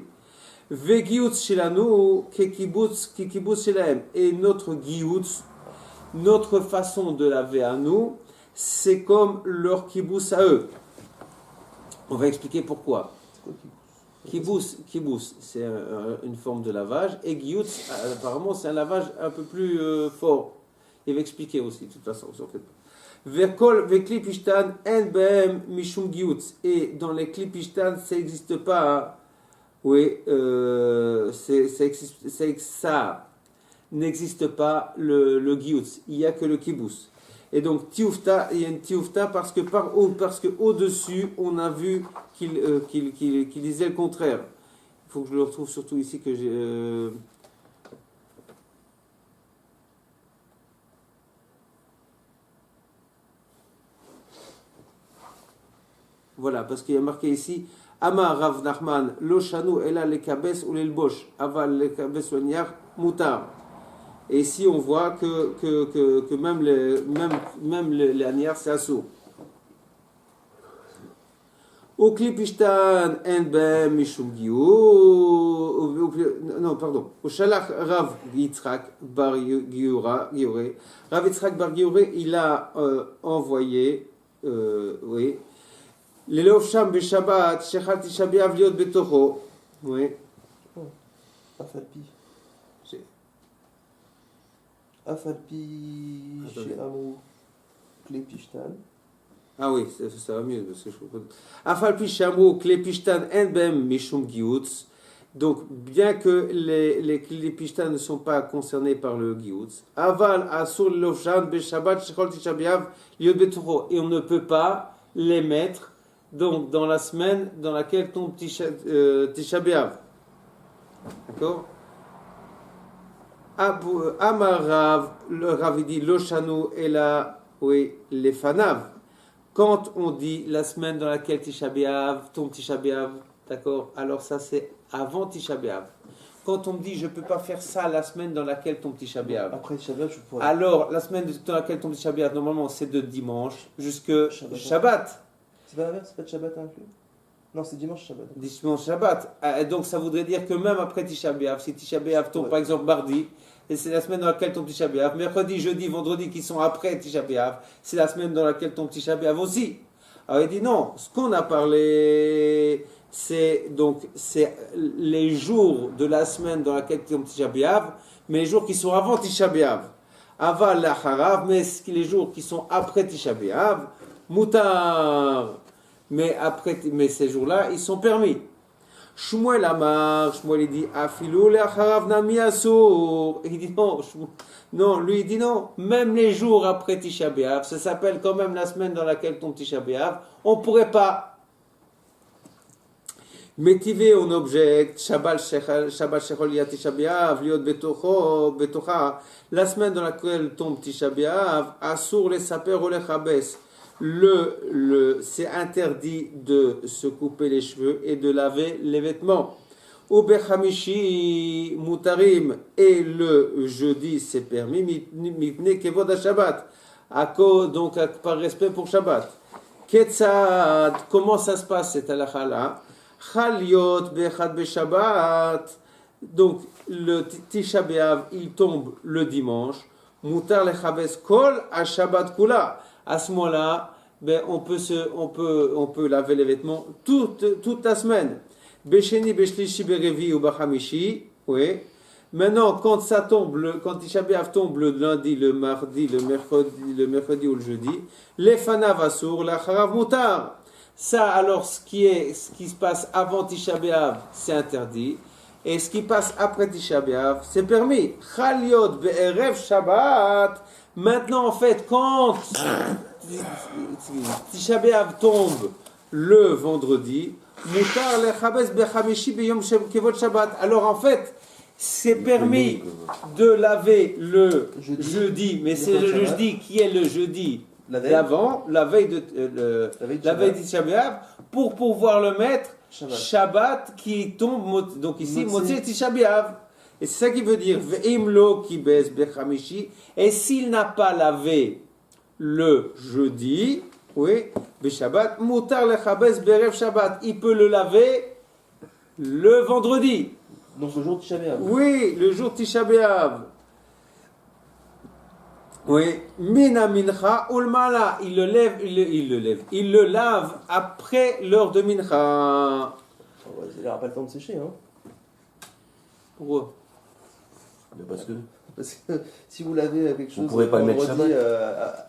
Vegiutz shilanu kekibutz shilahem. Et notre giutz, notre façon de laver à nous, c'est comme leur kibbutz à eux. On va expliquer pourquoi. Kibbutz, c'est une forme de lavage, et giyutz, apparemment, c'est un lavage un peu plus fort. Il va expliquer aussi, de toute façon, vous en faites pas. Verkol, vekli pishtan, en behem mishum giyutz. Et dans les klipishtan, ça n'existe pas. Oui, ça n'existe pas le giyutz. Il n'y a que le kibbutz. Et donc, tioufta, il y a une tioufta parce que au-dessus, on a vu qu'il disait le contraire. Il faut que je le retrouve surtout ici que j'ai... Voilà, parce qu'il y a marqué ici Amar Rav Nachman, lo shanu ela lekabes ou l'elbosh, aval lekabes ou l'niar, mutar. Et ici, on voit que même les anières, c'est assourd. Au klipishtan en ben mishum non, pardon. Au shalach Rav Yitzhak bar Giore, Rav Yitzhak bar Giore, il a envoyé, oui, les lofsham beshabbat, shechal tisha b'av liot betocho, oui. Afalpi chez Amou Klepishtan. Ah oui, ça va mieux parce que je comprends. Afalpi chez Amou Klepishtan en bem mishum giyutz. Donc, bien que les Pishta ne sont pas concernés par le Gioutz, Aval, Asur, Lofshan, Beshabbat, Shechol, Tisha B'Av, Liot Beturo, et on ne peut pas les mettre donc, dans la semaine dans laquelle tombe Tisha B'Av. D'accord? Amarav, le Rav dit Loshanu et la, oui, les Fanav. Quand on dit la semaine dans laquelle Tisha B'Av tombe Tisha B'Av, d'accord? Alors ça c'est avant Tisha B'Av. Quand on me dit je ne peux pas faire ça la semaine dans laquelle tombe Tisha B'Av. Après Tisha B'Av, je pourrais. Alors la semaine dans laquelle tombe Tisha B'Av, normalement c'est de dimanche jusque Shabbat. C'est pas l'inverse, c'est pas de Shabbat inclus? Non, c'est dimanche Shabbat. Dimanche Shabbat. Donc ça voudrait dire que même après Tisha B'Av, si Tisha B'Av tombe par exemple mardi, et c'est la semaine dans laquelle tombe Tisha B'Av, mercredi, jeudi, vendredi qui sont après Tisha B'Av, c'est la semaine dans laquelle tombe Tisha B'Av aussi. Alors il dit non, ce qu'on a parlé, c'est les jours de la semaine dans laquelle tombe Tisha B'Av, mais les jours qui sont avant Tisha B'Av. Aval lacharav, mais les jours qui sont après Tisha B'Av, mutar. Mais ces jours-là, ils sont permis. Shmuel Amar, Shmuel il dit Afilou le'acharav nami asur. Il dit non, lui il dit non. Même les jours après Tisha B'Av, ça s'appelle quand même la semaine dans laquelle tombe Tisha B'Av, on pourrait pas. Métivé, on objecte Shabbat Shechol Yat Tisha B'Av, Liot Betocha, la semaine dans laquelle tombe Tisha B'Av, Asur les saper ou les chabes. C'est interdit de se couper les cheveux et de laver les vêtements. Ou bechamishi mutarim, et le jeudi c'est permis, mipne kevod à Shabbat, donc par respect pour Shabbat. Ketzad, comment ça se passe cette halakha là? Chaliot bechad beshabbat, donc le Tisha B'Av il tombe le dimanche, mutar le chabes kol à Shabbat kula. À ce moment-là, on peut laver les vêtements toute la semaine. Besheni, Beshlishi, Berevi ou Bachamishi. Oui. Maintenant, quand Tisha B'Av tombe le lundi, le mardi, le mercredi ou le jeudi, les fanav asur, la charav mutar. Ça, alors, ce qui se passe avant Tisha B'Av, c'est interdit. Et ce qui passe après Tisha B'Av, c'est permis. Chaliot be'erev Shabbat. Maintenant, en fait, quand Tisha B'Av tombe le vendredi, mutar le chabes bechamishi beyom kevod Shabbat. Alors, en fait, c'est permis de laver le jeudi, mais c'est le jeudi qui est le jeudi d'avant, la veille de Tisha B'Av, pour pouvoir le mettre Shabbat qui tombe, donc ici, Motzi Tisha B'Av. Et c'est ça qui veut dire Ve'imlo kibes bechamishi. Et s'il n'a pas lavé le jeudi, oui, Shabbat, mutar le chabes berev Shabbat. Il peut le laver le vendredi. Donc le jour de Tisha B'Av. Oui, le jour de Tisha B'Av. Oui, mina mincha ulmala. Il le lave après l'heure de mincha. Il n'aura pas le temps de sécher, hein. Pourquoi? Parce que si vous lavez quelque chose, vous pourrez pas le mettre Shabbat.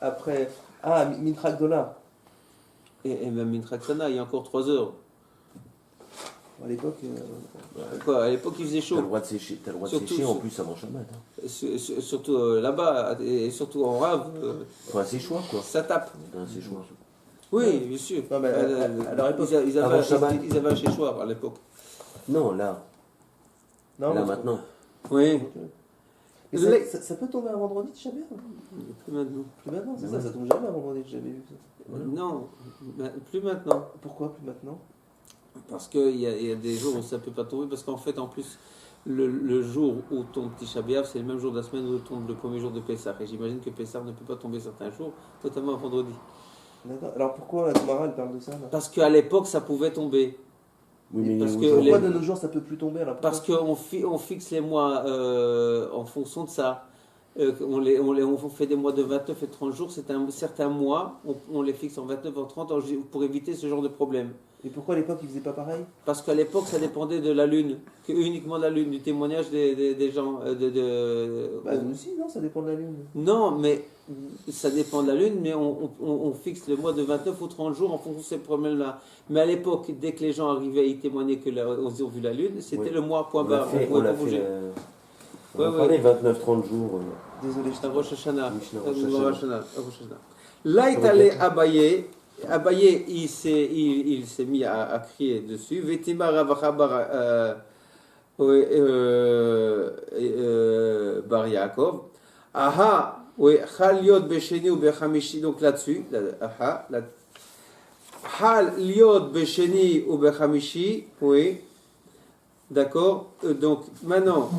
après. Ah, Mincha Gdola. Et même Mincha Ktana, il y a encore 3 heures. À l'époque. Quoi, à l'époque il faisait chaud. T'as le droit de sécher, en plus avant Shabbat. Hein. Surtout là-bas, et surtout en rave. Faut un séchoir quoi. Ça tape. Un séchoir. Oui, bien sûr. Non, mais à leur époque. Ils avaient un séchoir à l'époque. Non, là. Non, là maintenant. Oui. Mais ça peut tomber un vendredi, Tisha B'Av? Plus maintenant. Plus maintenant, c'est ça tombe jamais un vendredi, j'ai jamais vu ça. Voilà. Non, plus maintenant. Pourquoi plus maintenant? Parce qu'il y a des jours où ça ne peut pas tomber, parce qu'en fait, en plus, le jour où tombe Tisha B'Av, c'est le même jour de la semaine où tombe le premier jour de Pessah. Et j'imagine que Pessah ne peut pas tomber certains jours, notamment un vendredi. D'accord. Alors pourquoi la Gemara elle parle de ça là? Parce qu'à l'époque, ça pouvait tomber. Oui, parce mais que pourquoi de nos jours ça peut plus tomber alors? Parce qu'on fixe les mois en fonction de ça. On fait des mois de 29 et 30 jours, c'est un certain mois, on les fixe en 29 en 30 pour éviter ce genre de problème. Et pourquoi à l'époque ils faisaient pas pareil? Parce qu'à l'époque, ça dépendait de la lune, uniquement de la lune, du témoignage des gens. Bah nous aussi, non, ça dépend de la lune. Non, mais ça dépend de la lune, mais on fixe le mois de 29 ou 30 jours en fonction de ces problèmes-là. Mais à l'époque, dès que les gens arrivaient, ils témoignaient qu'ils ont vu la lune, c'était le mois point barre. On l'a fait. On a parlé 29-30 jours. Désolé, c'est un Rosh Hashanah. Rosh Hashanah. Là est allé Abaye. Abaye, il s'est mis à crier dessus. Vetima Ravachabar Bar Yaakov. Aha, oui, Chaliot Besheni ou Bechamishi. Donc là-dessus, aha, Chaliot Besheni ou Bechamishi. Oui, d'accord. Donc maintenant.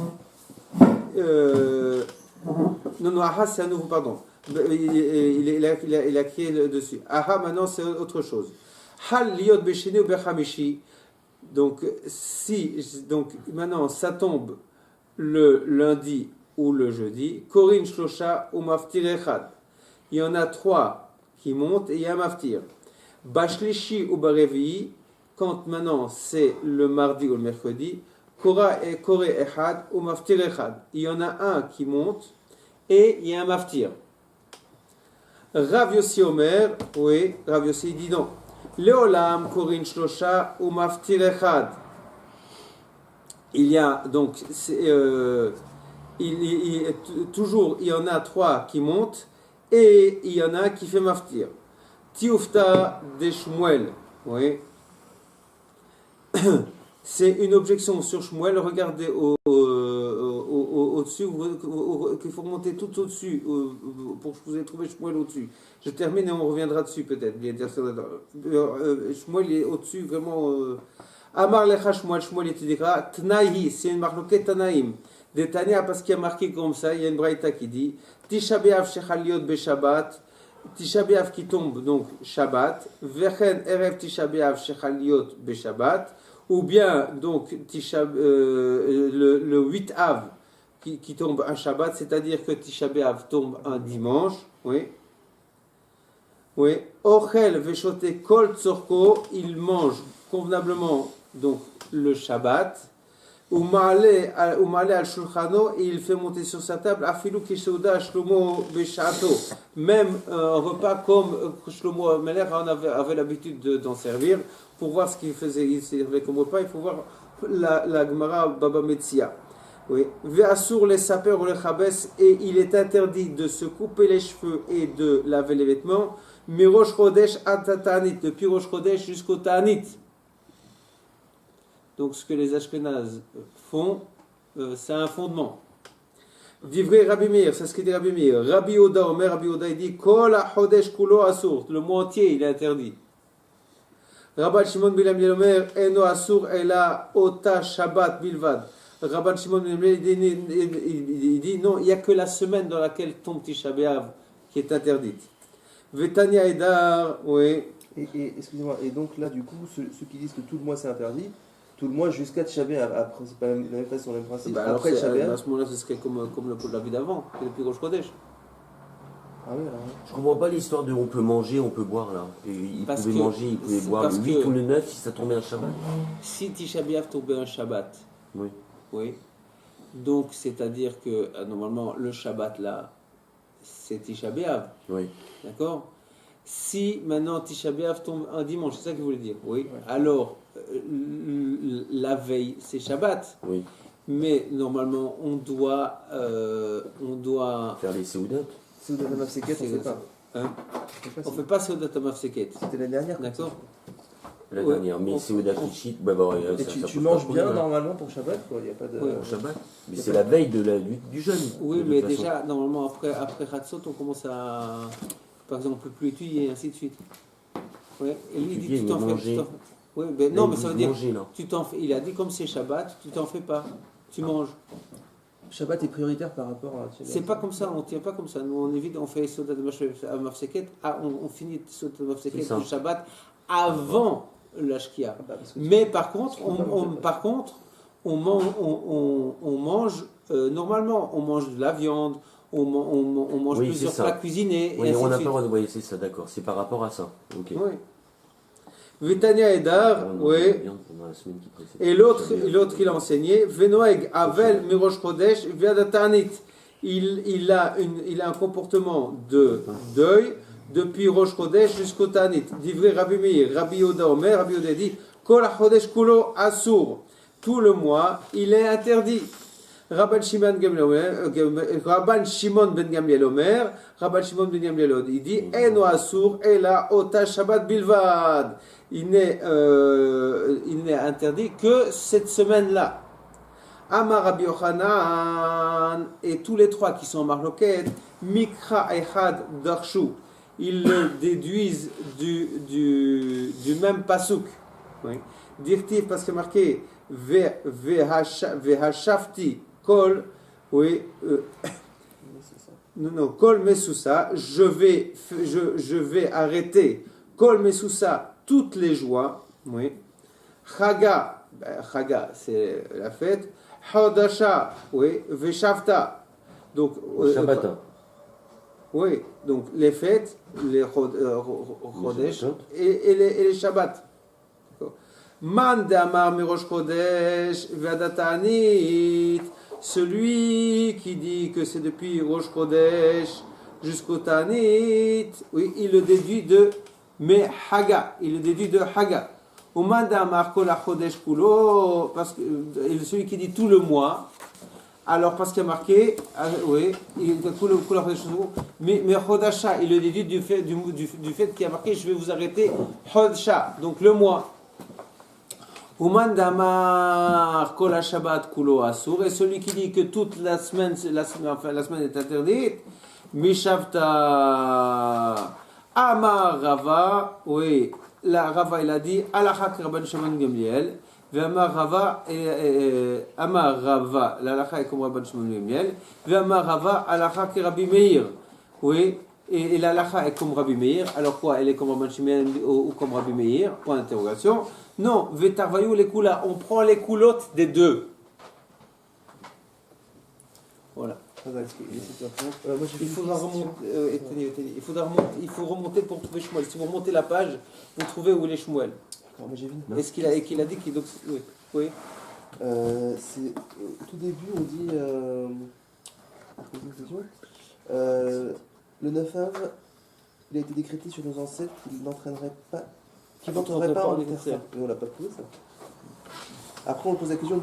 Non, aha, c'est à nouveau, pardon. Il a crié dessus. Aha, maintenant c'est autre chose. Hal liot besheni ou bechamishi. Donc, donc maintenant ça tombe le lundi ou le jeudi. Korin shlosha ou maftir echad. Il y en a 3 qui montent et il y a un maftir. Bashlishi ou barevi. Quand maintenant c'est le mardi ou le mercredi. Kora et kore echad ou maftir echad. Il y en a un qui monte et il y a un maftir. Rav Yossi Omer, oui, Rav Yossi dit non. Leolam korin shlosha ou maftir echad. Il y a donc, toujours, il y en a 3 qui montent et il y en a un qui fait maftir. Tioufta de Shmuel, oui. C'est une objection sur Shmuel. Regardez au-dessus, qu'il faut remonter tout au-dessus pour que vous ayez trouvé Shmuel au-dessus. Je termine et on reviendra dessus peut-être. Shmuel est au-dessus vraiment. Amar lecha Shmuel, Shmuel était dit Tnaïhi, c'est une marloquette Tanaïm. Des Tania, parce qu'il y a marqué comme ça, il y a une braïta qui dit Tisha B'Av shechaliot beShabbat. Tisha B'Av qui tombe donc Shabbat. Vechen erev Tisha B'Av shechaliot beShabbat. Ou bien, donc, le 8 Av qui tombe un Shabbat, c'est-à-dire que Tisha B'Av tombe un dimanche. Oui. Oui. Ochel Veshote Kol Tzorko, il mange convenablement donc le Shabbat. Ou Ma'ale al Shulchano, et il fait monter sur sa table Afilu Kishouda Shlomo Beshato. Même un repas comme Shlomo Ameler avait l'habitude d'en servir. Pour voir ce qu'il faisait, il servait comme repas, il faut voir la Gemara Baba Metzia. Oui. Ve'asur les sapeurs ou les chabes, et il est interdit de se couper les cheveux et de laver les vêtements. Mirosh Chodesh ad Ta'anit, depuis Rosh Chodesh jusqu'au Ta'anit. Donc ce que les Ashkenazes font, c'est un fondement. Divrei Rabbi Meir, c'est ce que dit Rabbi Meir. Rabbi Oda, Omer Rabbi Oda, il dit Kol HaChodesh Kulo Asur, le mois entier il est interdit. Rabban Shimon ben Gamliel Omer, Eno Asur Ela Ota Shabbat Bilvad. Rabban Shimon ben Gamliel il dit non, il n'y a que la semaine dans laquelle tombe Tisha B'Av qui est interdite. Vetania Edar, oui. Et excusez-moi, et donc là du coup, ceux qui disent que tout le mois c'est interdit, tout le mois jusqu'à Tisha B'Av, après c'est pas la même façon, le même principe. Bah après Tisha B'Av, à ce moment-là, ce serait comme la vie d'avant, depuis Rosh Chodesh. Ah oui, alors. Je comprends pas l'histoire de on peut manger, on peut boire là. Et ils pouvaient manger, ils pouvaient boire le 8 ou le 9 si ça tombait un Shabbat. Si Tisha B'Av tombait un Shabbat, oui. Oui. Donc c'est-à-dire que normalement le Shabbat là, c'est Tisha B'Av. Oui. D'accord. Si maintenant Tisha B'Av tombe un dimanche, c'est ça que je voulais dire. Oui. Ouais. Alors la veille c'est Shabbat. Oui. Mais normalement on doit faire les Seudat. Seudat Amafseket, on ne fait pas. Hein? On ne fait pas Seudat Amafseket. C'était l'année dernière. D'accord. La dernière, mais Seudat Kishit, tu manges bien normalement pour Shabbat, quoi. Il y a pas de. Pour Shabbat. Mais c'est la veille du jeûne. Oui, mais déjà normalement après Hatzot on commence à, par exemple, on peut plus étudier et ainsi de suite. Oui. Et lui il dit tu t'en fais. Oui, mais non, mais ça veut dire tu t'en fais. Il a dit comme c'est Shabbat, tu t'en fais pas, tu manges. Shabbat est prioritaire par rapport à. C'est pas comme ça, on tient pas comme ça. Nous on évite, on fait Seudat Amafseket, on finit Seudat Amafseket le Shabbat avant la Shkia. Mais par contre, on mange normalement, on mange de la viande, on mange plusieurs plats cuisinés. Oui, on n'a pas le droit de voyer, c'est ça, d'accord. C'est par rapport à ça. Ok. Oui. Vitania Edar, oui. Et l'autre, il a enseigné, Venoeg Avel Mirosh Chodesh Viadatanit. Il a un comportement de deuil depuis Rosh Chodesh jusqu'au Tanit. Divrei Rabbi Meir, Rabbi Yoda Omer, Rabbi Yoda dit, Kol HaChodesh Kulo Asur. Tout le mois, il est interdit. Rabban Shimon ben Gamliel Omer, Rabban Shimon ben Gamliel il dit, Eno Asur Ela Ota Shabbat Bilvad. Il n'est interdit que cette semaine-là. Amar Rabbi Yochanan et tous les trois qui sont en marloquette, Mikra Echad Darshu, ils le déduisent du même pasuk. Oui. Dirtiv parce que marqué Vehashafti Kol, oui, non, Kol Mesusa, je vais arrêter Kol Mesusa toutes les joies, oui. Chaga, c'est la fête. Hadasha, oui. Veshavta, donc Shabbat. Oui, donc les fêtes, les Chodesh et les Shabbats. Man damar mirosh Chodesh v'adatanit. Celui qui dit que c'est depuis Rosh Chodesh jusqu'au Tanit, oui, il le déduit de Haga. Il le déduit de Haga. Man damar kol Chodesh kulo, parce que celui qui dit tout le mois. Alors, parce qu'il y a marqué, oui, mais Chodasha, il le déduit du fait qu'il y a marqué, je vais vous arrêter, Chodasha, donc le mois. Uman damar kol Shabbat kulo asur, et celui qui dit que toute la semaine est interdite, Mishavta Amar Rava, oui, la Rava il a dit, Alachak Rabban Shimon Gamliel. Amar Rava, l'alacha est comme Rabban Shimon Gamliel. Amar Rava, alacha que Rabbi Meir. Oui, et l'alacha est comme Rabbi Meir. Alors quoi, elle est comme Rabban Shimon ou comme Rabbi Meir? Point d'interrogation. Non, vetarvayou les koulas. On prend les coulottes des deux. Voilà. Il faudra remonter. Il faut remonter pour trouver Shmuel. Si vous remontez la page, vous trouvez où il est Shmuel. Est-ce qu'il a dit qu'il... Oui. Oui. C'est tout début, on dit... le 9 av, il a été décrété sur nos ancêtres qu'il n'entrerait pas en terre. Mais on l'a pas trouvé ça. Après on pose la question...